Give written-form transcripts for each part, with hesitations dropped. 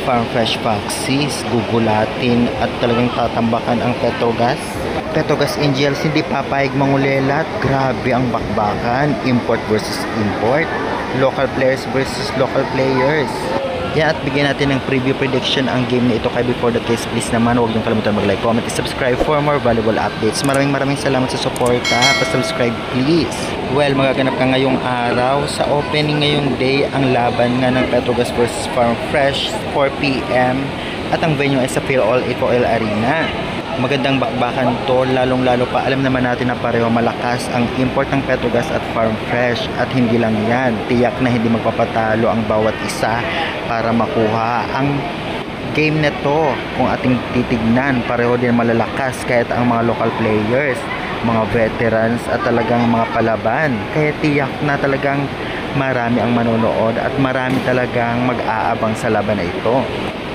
Farm Fresh Foxes, gugulatin at talagang tatambakan ang Petrogas. Petrogas Angels hindi papayag mangulelat. Grabe ang bakbakan. Import versus import. Local players versus local players. Yan, at bigyan natin ng preview prediction ang game na ito. Kaya before that guys, please naman huwag niyong kalimutan mag-like, comment, and subscribe for more valuable updates. Maraming salamat sa suporta. Pa-subscribe please. Well, magaganap ka ngayong araw. Sa opening ngayong day, ang laban nga ng Petrogas vs Farm Fresh, 4 PM. At ang venue ay sa PhilAll Ecoel Arena. Magandang bakbakan to, lalong-lalo pa alam naman natin na pareho malakas ang import ng Petrogas at Farm Fresh, at hindi lang yan, tiyak na hindi magpapatalo ang bawat isa para makuha ang game na to. Kung ating titignan, pareho din malalakas kahit ang mga local players, mga veterans at talagang mga palaban, kaya tiyak na talagang marami ang manonood at marami talagang mag-aabang sa laban na ito.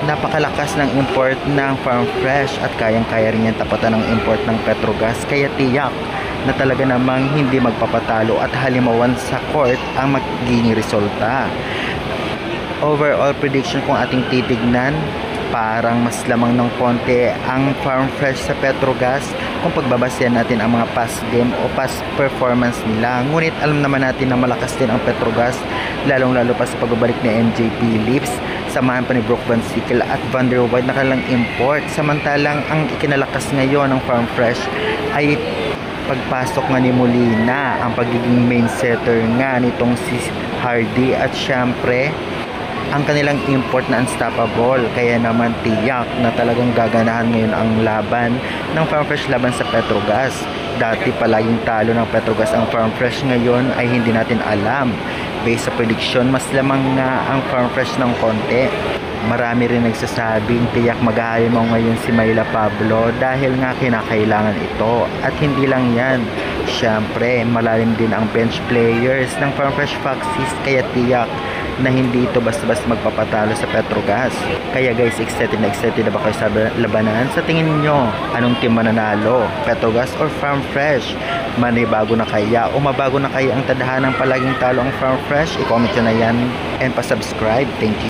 Napakalakas ng import ng Farm Fresh at kayang-kaya rin yan tapatan ng import ng Petrogas, kaya tiyak na talaga namang hindi magpapatalo at halimawan sa court ang magiging resulta. Overall prediction kung ating titignan, parang mas lamang ng konti ang Farm Fresh sa Petrogas kung pagbabasehan natin ang mga past game o past performance nila. Ngunit alam naman natin na malakas din ang Petrogas, lalong-lalo pa sa pagbabalik ni MJ Phillips, samahan pa ni Brook Van Sickle at Van der Waart na kanilang import. Samantalang ang ikinalakas ngayon ng Farm Fresh ay pagpasok nga ni Molina, ang pagiging main setter nga nitong si Hardy, at syempre ang kanilang import na unstoppable. Kaya naman tiyak na talagang gaganahan ngayon ang laban ng Farm Fresh laban sa Petrogas. Dati palaging talo ng Petrogas ang Farm Fresh, ngayon ay hindi natin alam. Based sa prediction, mas lamang nga ang Farm Fresh ng konti. Marami rin nagsasabing tiyak maghahalimaw ngayon si Mayla Pablo dahil nga kinakailangan ito. At hindi lang yan, syempre malalim din ang bench players ng Farm Fresh Foxes, kaya tiyak na hindi ito basta-basta magpapatalo sa Petrogas. Kaya guys, excited na ba kayo sa labanan? Sa tingin niyo, anong team mananalo? Petrogas or Farm Fresh? Manibago na kaya o mabago na kaya ang tadhanang palaging talo ang Farm Fresh? I-comment nyo na yan and pa-subscribe. Thank you.